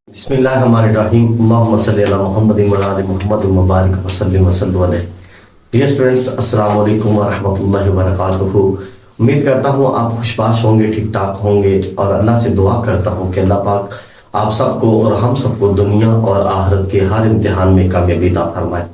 बिस्मिल्लाहिर्रहमानिर्रहीम अल्लाहुम्मा सल्लि अला मुहम्मदिन व अला आलि मुहम्मद व बारिक व सल्लिम व सल्लु अलैहि। डियर स्टूडेंट्स, अस्सलाम वालेकुम व रहमतुल्लाहि व बरकातुहू। उम्मीद करता हूँ आप खुशबाश होंगे, ठीक ठाक होंगे और अल्लाह से दुआ करता हूँ कि अल्लाह पाक आप सबको और हम सबको दुनिया और आखिरत के हर इम्तिहान में कामयाबी अता फरमाए।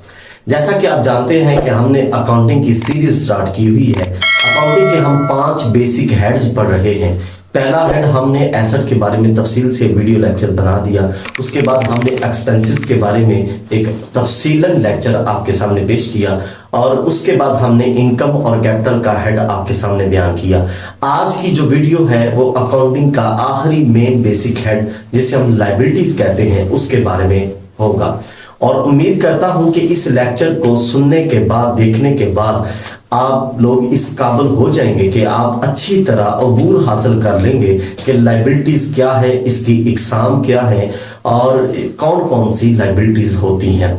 जैसा कि आप जानते हैं कि हमने अकाउंटिंग की सीरीज स्टार्ट की हुई है। अकाउंटिंग के हम 5 बेसिक हेड्स पढ़ रहे हैं। पहला हेड हमने एसेट के बारे में तफसील से वीडियो लेक्चर बना दिया। उसके बाद हमने एक्सपेंसेस के बारे में एक तफसीलन लेक्चर आपके सामने पेश किया और उसके बाद हमने इनकम और कैपिटल का हेड आपके सामने बयान किया। आज की जो वीडियो है वो अकाउंटिंग का आखिरी मेन बेसिक हेड जिसे हम लायबिलिटीज कहते हैं उसके बारे में होगा। और उम्मीद करता हूं कि इस लेक्चर को सुनने के बाद, देखने के बाद आप लोग इस काबिल हो जाएंगे कि आप अच्छी तरह अबूर हासिल कर लेंगे कि लायबिलिटीज क्या है, इसकी इकसाम क्या है और कौन कौन सी लायबिलिटीज होती हैं।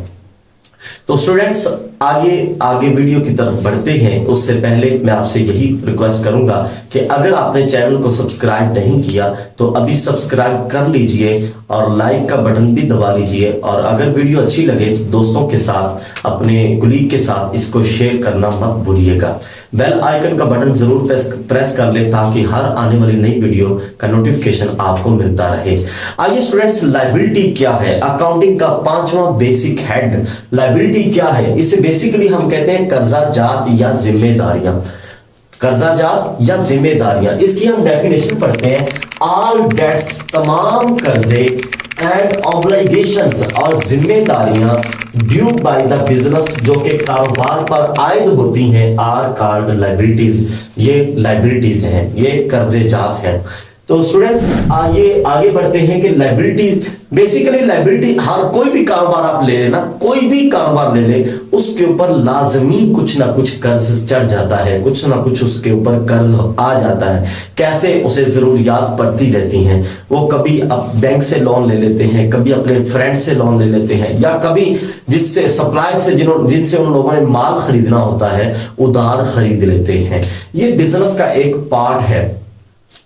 तो स्टूडेंट्स, आगे वीडियो की तरफ बढ़ते हैं उससे पहले मैं आपसे यही रिक्वेस्ट करूंगा कि अगर आपने चैनल को सब्सक्राइब नहीं किया तो अभी सब्सक्राइब कर लीजिए और लाइक का बटन भी दबा लीजिए। और अगर वीडियो अच्छी लगे तो दोस्तों के साथ, अपने कुलीग के साथ इसको शेयर करना मत भूलिएगा। बेल आइकन का बटन जरूर प्रेस कर लें ताकि हर आने वाली नई वीडियो का नोटिफिकेशन आपको मिलता रहे। आइए स्टूडेंट्स, लायबिलिटी क्या है? अकाउंटिंग का 5वां बेसिक हेड लायबिलिटी क्या है? इसे बेसिकली हम कहते हैं कर्जा जात या जिम्मेदारियां। कर्जा जात या जिम्मेदारियां, इसकी हम डेफिनेशन पढ़ते हैं। ऑल डेट्स, तमाम कर्जे एंड ऑब्लिगेशंस और जिम्मेदारियां ड्यू बाय द बिजनेस जो कि कारोबार पर आयद होती हैं आर कॉल्ड लायबिलिटीज। ये लायबिलिटीज हैं, ये कर्जे जात हैं। तो स्टूडेंट्स आगे बढ़ते हैं कि लायबिलिटीज, बेसिकली लायबिलिटी हर कोई भी कारोबार आप ले लेना, कोई भी कारोबार ले ले, उसके ऊपर लाजमी कुछ ना कुछ कर्ज चढ़ जाता है, कुछ ना कुछ उसके ऊपर कर्ज आ जाता है। कैसे? उसे जरूरियात पड़ती रहती हैं। वो कभी बैंक से लोन ले लेते हैं, कभी अपने फ्रेंड से लोन ले लेते हैं, या कभी जिससे सप्लायर से जिनसे उन लोगों ने माल खरीदना होता है उधार खरीद लेते हैं। ये बिजनेस का एक पार्ट है।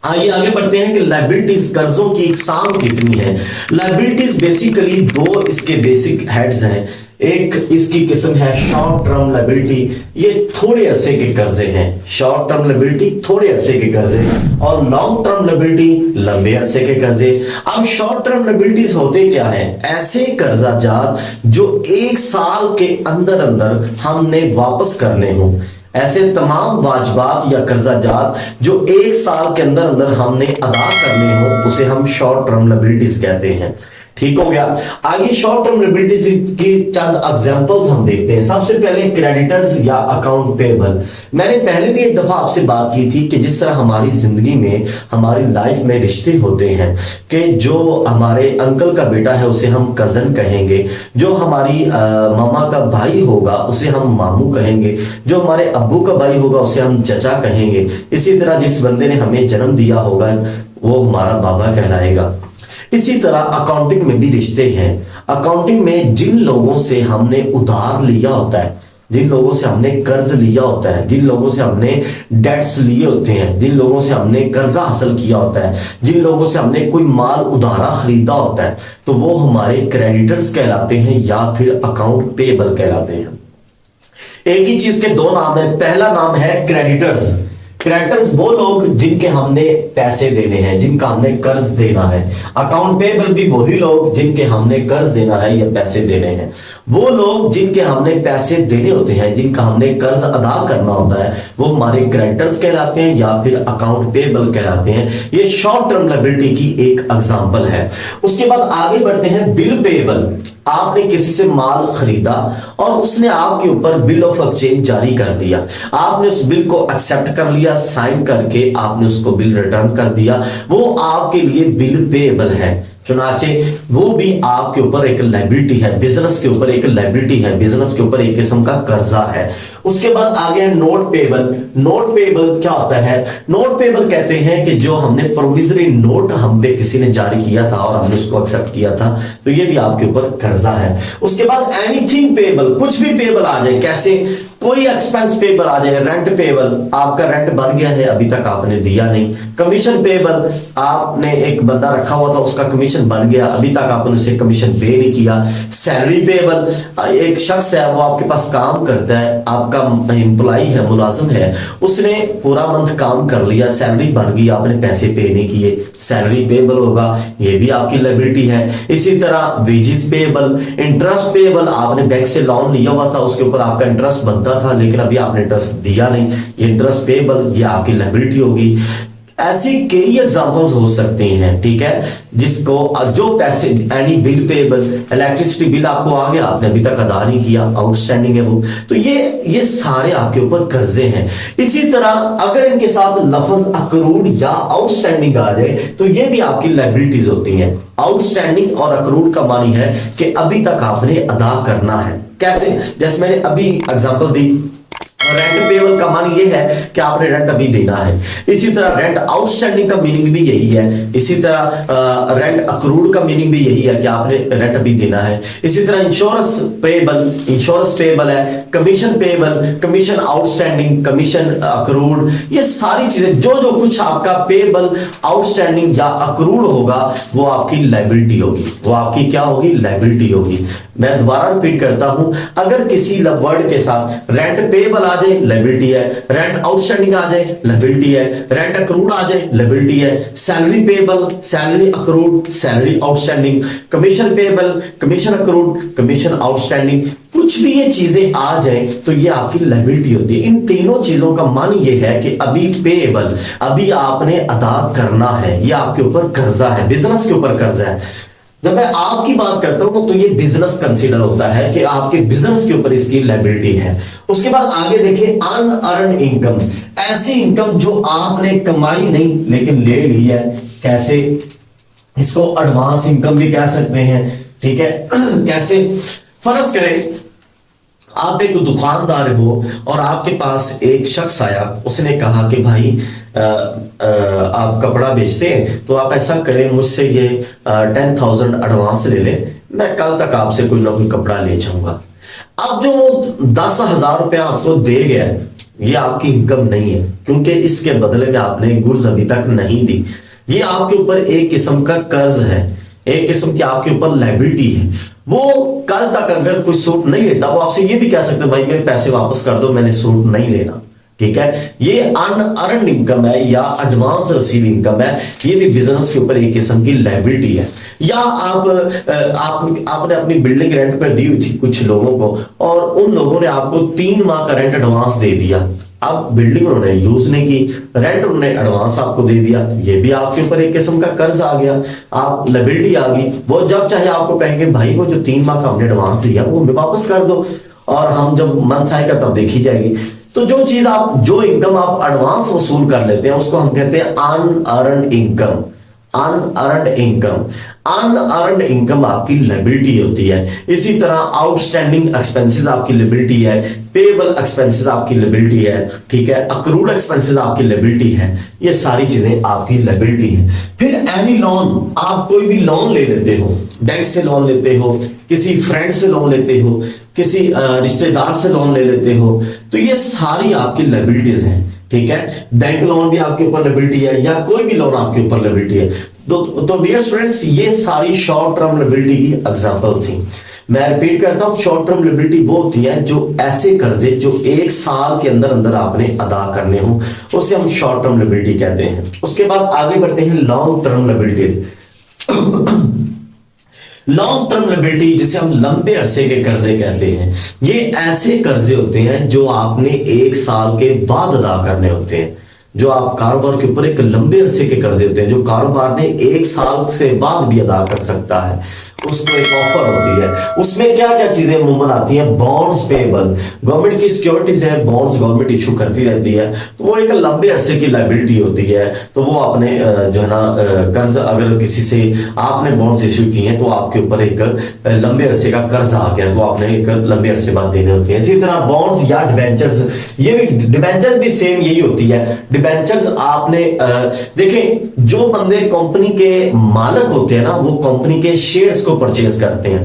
आइए आगे बढ़ते हैं कि लायबिलिटीज, कर्जों की इकसाम कितनी है। लायबिलिटीज बेसिकली 2 इसके बेसिक हेड्स हैं। एक इसकी किस्म है शॉर्ट टर्म लायबिलिटी, ये थोड़े अरसे के कर्जे हैं। शॉर्ट टर्म लायबिलिटी थोड़े अरसे के कर्जे और लॉन्ग टर्म लायबिलिटी लंबे अरसे के कर्जे। अब शॉर्ट टर्म लायबिलिटीज होते क्या है? ऐसे कर्जा जात जो 1 साल के अंदर अंदर हमने वापस करने हो। ऐसे तमाम वाजबात या कर्जा जात जो 1 साल के अंदर अंदर हमने अदा करने हो उसे हम शॉर्ट टर्म लायबिलिटीज कहते हैं। ठीक हो गया। आगे शॉर्ट टर्म लायबिलिटीज की चंद एग्जांपल्स हम देखते हैं। सबसे पहले क्रेडिटर्स या अकाउंट पेबल। मैंने पहले भी एक दफा आपसे बात की थी कि जिस तरह हमारी जिंदगी में, हमारी लाइफ में रिश्ते होते हैं कि जो हमारे अंकल का बेटा है उसे हम कजन कहेंगे, जो हमारी मामा का भाई होगा उसे हम मामू कहेंगे, जो हमारे अब्बू का भाई होगा उसे हम चचा कहेंगे। इसी तरह जिस बंदे ने हमें जन्म दिया होगा वो हमारा बाबा कहलाएगा। इसी तरह अकाउंटिंग में भी रिश्ते हैं। अकाउंटिंग में जिन लोगों से हमने उधार लिया होता है, जिन लोगों से हमने कर्ज लिया होता है, जिन लोगों से हमने डेट्स लिए होते हैं, जिन लोगों से हमने कर्जा हासिल किया होता है, जिन लोगों से हमने कोई माल उधारा खरीदा होता है, तो वो हमारे क्रेडिटर्स कहलाते हैं या फिर अकाउंट पेबल कहलाते हैं। एक ही चीज के 2 नाम है। पहला नाम है क्रेडिटर्स। क्रेडिटर्स वो लोग जिनके हमने पैसे देने हैं, जिनका हमने कर्ज देना है। अकाउंट पेबल भी वही लोग जिनके हमने कर्ज देना है या पैसे देने हैं। वो लोग जिनके हमने पैसे देने होते हैं, जिनका हमने कर्ज अदा करना होता है, वो हमारे क्रेडिटर्स कहलाते हैं या फिर अकाउंट पेबल कहलाते हैं। ये शॉर्ट टर्म लायबिलिटी की एक एग्जांपल है। उसके बाद आगे बढ़ते हैं बिल पेबल। आपने किसी से माल खरीदा और उसने आपके ऊपर बिल ऑफ एक्सचेंज जारी कर दिया। आपने उस बिल को एक्सेप्ट कर लिया, साइन करके आपने उसको बिल रिटर्न कर दिया। वो आपके लिए बिल पेबल है। चुनाचे वो भी आपके ऊपर एक लायबिलिटी है, बिजनेस के ऊपर एक लायबिलिटी है, बिजनेस के ऊपर एक किस्म का कर्जा है। उसके बाद आगे है नोट पेबल। नोट पेबल क्या होता है? नोट पेबल कहते हैं कि जो हमने प्रोविजरी नोट हम पे किसी ने जारी किया था और हमने उसको एक्सेप्ट किया था, तो ये भी आपके ऊपर कर्जा है। उसके बाद एनीथिंग पेबल, कुछ भी पेबल आ जाए। कैसे? कोई एक्सपेंस पेबल आ जाए, रेंट पेबल, आपका रेंट बन गया है अभी तक आपने दिया नहीं। कमीशन पेबल, आपने एक बंदा रखा हुआ था उसका कमीशन बन गया अभी तक आपने उसे कमीशन पे नहीं किया। सैलरी पेबल, एक शख्स है वो आपके पास काम करता है, आपका एम्प्लॉय है, मुलाजिम है, उसने पूरा मंथ काम कर लिया, सैलरी बन गई, आपने पैसे पे नहीं किए, सैलरी पेबल होगा, ये भी आपकी लायबिलिटी है। इसी तरह वेजेस पेबल, इंटरेस्ट पेबल, आपने बैंक से लोन लिया हुआ था, उसके ऊपर आपका इंटरेस्ट बनता था लेकिन अभी आपने इंटरेस्ट दिया नहीं, ये इंटरेस्ट पेबल, ये आपकी लायबिलिटी होगी। ऐसी कई एग्जांपल्स हो सकते हैं, ठीक है, जिसको जो पैसे, any bill payable, electricity bill आपको आ गया, आपने अभी तक अदा नहीं किया, आउटस्टैंडिंग है वो, तो ये सारे आपके ऊपर कर्जे हैं। इसी तरह अगर इनके साथ लफ्ज अक्रूड या आउटस्टैंडिंग आ जाए तो ये भी आपकी लायबिलिटीज होती हैं। आउटस्टैंडिंग और अक्रूड का मानी है कि अभी तक आपने अदा करना है। कैसे? जैसे मैंने अभी एग्जांपल दी, रेंट पेबल का मानी ये है कि आपने रेंट अभी देना है। इसी तरह रेंट आउटस्टैंडिंग का मीनिंग भी यही है। इसी तरह रेंट अक्रूड का मीनिंग भी यही है कि आपने रेंट अभी देना है। इसी तरह इंश्योरेंस पेबल है, commission payable, commission outstanding, commission accrued, ये सारी चीजें जो कुछ आपका पेबल, आउटस्टैंडिंग या अक्रूड होगा वो आपकी लायबिलिटी होगी, वो आपकी क्या होगी? लायबिलिटी होगी। मैं दोबारा रिपीट करता हूं, अगर किसी वर्ड के साथ रेंट पेबल आ जाए लायबिलिटी है, रेंट आउटस्टैंडिंग आ जाए लायबिलिटी है, रेंट अक्रूड आ जाए लायबिलिटी है, salary payable, salary accrued, salary outstanding, commission payable, commission accrued, commission outstanding, कुछ भी ये चीजें आ जाए तो ये आपकी लायबिलिटी होती है। इन तीनों चीजों का मान ये है कि अभी पेबल, अभी आपने अदा करना है, ये आपके ऊपर कर्जा है, बिजनेस के ऊपर कर्जा है। जब मैं आपकी बात करता हूं तो ये बिजनेस कंसीडर होता है कि आपके बिजनेस के ऊपर इसकी लायबिलिटी है। उसके बाद आगे देखिए, अनअर्न्ड इनकम, ऐसी इनकम जो आपने कमाई नहीं लेकिन ले ली है। कैसे? इसको एडवांस इनकम भी कह सकते हैं, ठीक है। कैसे? फर्ज करें आप एक दुकानदार हो और आपके पास एक शख्स आया, उसने कहा कि भाई आप कपड़ा बेचते हैं तो आप ऐसा करें, मुझसे ये 10,000 एडवांस ले लें, मैं कल तक आपसे कोई ना कोई कपड़ा ले जाऊंगा। अब जो 10,000 रुपया आपको दे गया, ये आपकी इनकम नहीं है, क्योंकि इसके बदले में आपने गुड्स अभी तक नहीं दी। ये आपके ऊपर एक किस्म का कर्ज है, एक किस्म की आपके ऊपर लायबिलिटी है। वो कल तक अगर कोई सूट नहीं लेता, वो आपसे ये भी कह सकते भाई मेरे पैसे वापस कर दो, मैंने सूट नहीं लेना, ठीक है। ये अनअर्न्ड इनकम है या एडवांस रिसीव इनकम है, ये भी बिजनेस के ऊपर एक किस्म की लायबिलिटी है। या आपने अपनी बिल्डिंग रेंट पर दी हुई थी कुछ लोगों को, और उन लोगों ने आपको 3 माह का रेंट एडवांस दे दिया। अब बिल्डिंग उन्होंने यूज नहीं की, रेंट उन्होंने एडवांस आपको दे दिया, ये भी आपके ऊपर एक किस्म का कर्ज आ गया, आप लायबिलिटी आ गई। वो जब चाहे आपको कहेंगे भाई वो जो 3 माह का हमने एडवांस दिया वो हमें वापस कर दो, और हम जब मंथ आएगा तब देखी जाएगी। तो जो इनकम आप एडवांस वसूल कर लेते हैं उसको हम कहते हैं unearned income. Unearned income, unearned income आपकी लायबिलिटी होती है। इसी तरह आउटस्टैंडिंग एक्सपेंसेस आपकी लायबिलिटी है, पेएबल एक्सपेंसेस आपकी लायबिलिटी है, ठीक है, अक्रूड एक्सपेंसेस आपकी लायबिलिटी है, ये सारी चीजें आपकी लायबिलिटी है। फिर एनी लोन, आप कोई भी लोन ले लेते हो, बैंक से लोन लेते हो, किसी फ्रेंड से लोन लेते हो, किसी रिश्तेदार से लोन ले लेते हो, तो ये सारी आपकी लायबिलिटीज हैं, ठीक है। बैंक लोन भी आपके ऊपर लायबिलिटी है, या कोई भी लोन आपके ऊपर लायबिलिटी है। तो डियर स्टूडेंट्स, ये सारी शॉर्ट टर्म लायबिलिटी की एग्जांपल्स थी। मैं रिपीट करता हूं, शॉर्ट टर्म लायबिलिटी वो होती है जो ऐसे कर्जे जो 1 साल के अंदर अंदर आपने अदा करने हो, उसे हम शॉर्ट टर्म लायबिलिटी कहते हैं। उसके बाद आगे बढ़ते हैं long term liabilities. Long term liability, जिसे हम लंबे अरसे के कर्जे कहते हैं, ये ऐसे कर्जे होते हैं जो आपने 1 साल के बाद अदा करने होते हैं। जो आप कारोबार के ऊपर एक लंबे अरसे के कर्जे होते हैं जो कारोबार ने 1 साल से बाद भी अदा कर सकता है, उसको एक ऑफर होती है। उसमें क्या क्या चीजें मुमकिन आती हैं? बॉन्ड्स पेएबल, गवर्नमेंट की सिक्योरिटीज है, बॉन्ड्स गवर्नमेंट इशू करती रहती है, तो वो एक लंबे अरसे की लायबिलिटी होती है। तो वो आपने जो है ना कर्ज, अगर किसी से आपने बॉन्ड्स इशू किए हैं तो आपके ऊपर एक लंबे अरसे का कर्ज आ गया, तो आपने एक लंबे अरसे बाद देने होते हैं। इसी तरह बॉन्ड्स या डिबेंचर्स, ये भी डिबेंचर्स भी सेम यही होती है। डिबेंचर्स आपने देखें, जो बंदे कंपनी के मालिक होते हैं ना, वो कंपनी के शेयर्स को को परचेज करते हैं।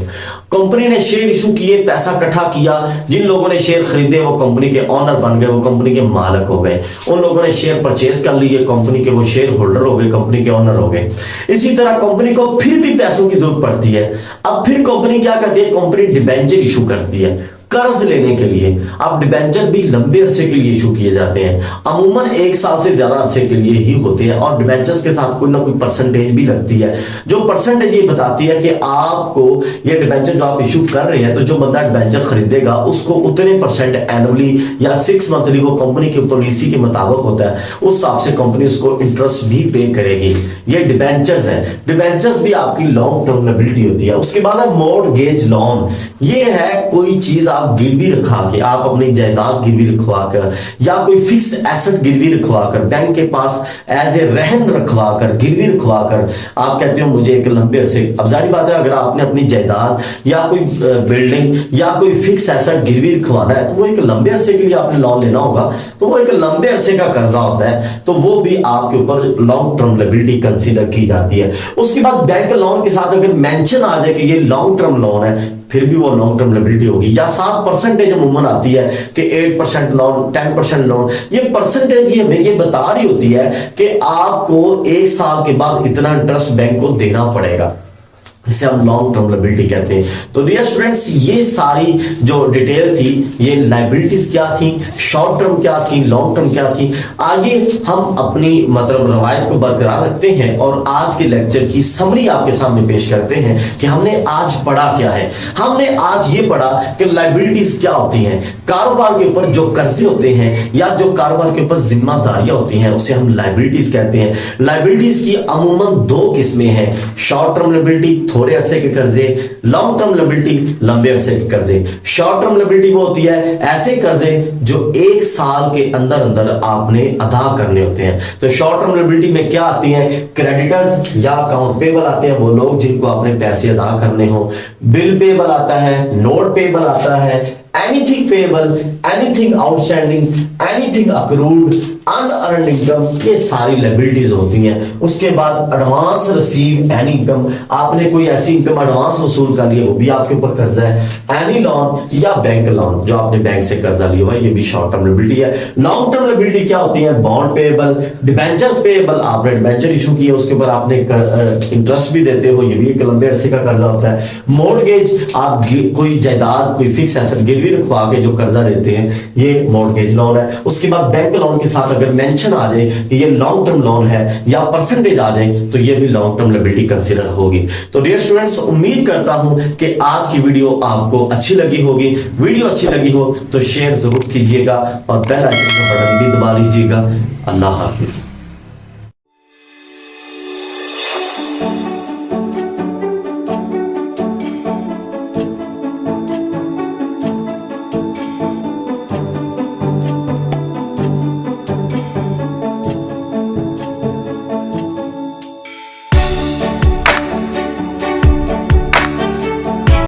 कंपनी ने शेयर इशू किए, पैसा इकट्ठा किया, जिन लोगों ने शेयर खरीदे वो कंपनी के ऑनर बन गए, वो कंपनी के मालिक हो गए। उन लोगों ने शेयर परचेज कर लिए, कंपनी के वो शेयर होल्डर हो गए, कंपनी के ऑनर हो गए। इसी तरह कंपनी को फिर भी पैसों की जरूरत पड़ती है। अब फिर कंपनी क्या करती है, कंपनी डिबेंचर इशू करती है कर्ज लेने के लिए। अब डिबेंचर भी लंबे अरसे के लिए इशू किए जाते हैं, अमूमन 1 साल से ज्यादा अरसे के लिए ही होते हैं, और डिबेंचर्स के साथ कोई ना कोई परसेंटेज भी लगती है। जो परसेंटेज ये बताती है कि आपको ये डिबेंचर जो आप इशू कर रहे हैं, तो जो बंदा डिबेंचर खरीदेगा उसको उतने परसेंट एनुअली या 6 मंथली, वो कंपनी की पॉलिसी के मुताबिक होता है, उस हिसाब से कंपनी उसको इंटरेस्ट भी पे करेगी। ये डिबेंचर्स हैं। डिबेंचर्स भी आपकी लॉन्ग टर्म लायबिलिटी होती है। उसके बाद है मॉर्गेज लोन। ये है कोई चीज आप गिरवी रखा के, आप अपनी जायदाद गिरवी रखवा कर या कोई फिक्स एसेट गिरवी रखवा कर, बैंक के पास एज ए रहन रखवा कर, गिरवी रखवा कर आप कहते हो मुझे एक लंबे अरसे। अब जारी बात है, अगर आपने अपनी जायदाद या कोई बिल्डिंग या कोई फिक्स एसेट गिरवी रखवाना है, तो वो एक लंबे अरसे के लिए आपने लोन लेना होगा, तो वो एक लंबे अरसे का कर्जा होता है, तो वो भी आपके ऊपर लॉन्ग टर्म लायबिलिटी कंसीडर की जाती है। उसके बाद बैंक लोन के साथ अगर मेंशन आ जाए कि ये लॉन्ग टर्म लोन है, फिर भी वो लॉन्ग टर्म लायबिलिटी होगी। या 7% अमूमन आती है कि 8% लोन, 10% लोन। ये परसेंटेज ये हमें ये बता रही होती है कि आपको 1 साल के बाद इतना इंटरेस्ट बैंक को देना पड़ेगा। इसे हम लॉन्ग टर्म लायबिलिटी कहते हैं। तो डियर स्टूडेंट्स, ये सारी जो डिटेल थी, ये लायबिलिटीज क्या थी, शॉर्ट टर्म क्या थी, लॉन्ग टर्म क्या थी। आगे हम अपनी मतलब रवायत को बरकरार रखते हैं और आज के लेक्चर की समरी आपके सामने पेश करते हैं कि हमने आज पढ़ा क्या है। हमने आज ये पढ़ा कि लायबिलिटीज क्या होती हैं। कारोबार के ऊपर जो कर्जे होते हैं या जो कारोबार के ऊपर जिम्मेदारियां होती हैं, उसे हम लायबिलिटीज कहते हैं। लायबिलिटीज की अमूमन 2 किस्में हैं, शॉर्ट टर्म लायबिलिटी थोड़े अरसे के कर्जे, लॉन्ग टर्म लायबिलिटी लंबे अरसे के कर्जे। शॉर्ट टर्म लायबिलिटी वो होती है ऐसे कर्जे जो 1 साल के अंदर अंदर आपने अदा करने होते हैं। तो शॉर्ट टर्म लायबिलिटी में क्या आती हैं, क्रेडिटर्स या अकाउंट पेबल आते हैं, वो लोग जिनको आपने पैसे अदा करने हो। बिल पेबल आता है, नोट पेबल आता है, anything payable, anything outstanding, anything accrued, unearned income, ये सारी लायबिलिटीज होती हैं। उसके बाद एडवांस रिसीव एनी इनकम, आपने कोई ऐसी इनकम एडवांस वसूल कर लिया, वो भी आपके ऊपर कर्जा है। एनी लोन या बैंक लोन, जो आपने बैंक से कर्जा लिया हुआ है, ये भी शॉर्ट टर्म लायबिलिटी है। लॉन्ग टर्म लायबिलिटी क्या होती है, बॉन्ड पेएबल, डिबेंचर्स पेएबल, आपने डिबेंचर इशू किया, उसके ऊपर आपने इंटरेस्ट भी देते हो, ये भी एक लंबे अरसे का कर्जा होता है। मॉर्गेज, आप कोई जायदाद, कोई फिक्स एसेट गिरवी रखवा के जो कर्जा देते हैं, ये मॉर्गेज लोन है। उसके बाद बैंक लोन के साथ अगर मेंशन आ जाए कि ये लॉन्ग टर्म लोन है या परसेंटेज आ जाए, तो ये भी लॉन्ग टर्म लायबिलिटी कंसीडर होगी। तो डियर स्टूडेंट्स, उम्मीद करता हूं कि आज की वीडियो आपको अच्छी लगी होगी। वीडियो अच्छी लगी हो तो शेयर जरूर कीजिएगा और बेल आइकन का बटन भी दबा लीजिएगा। अल्लाह हाफिज।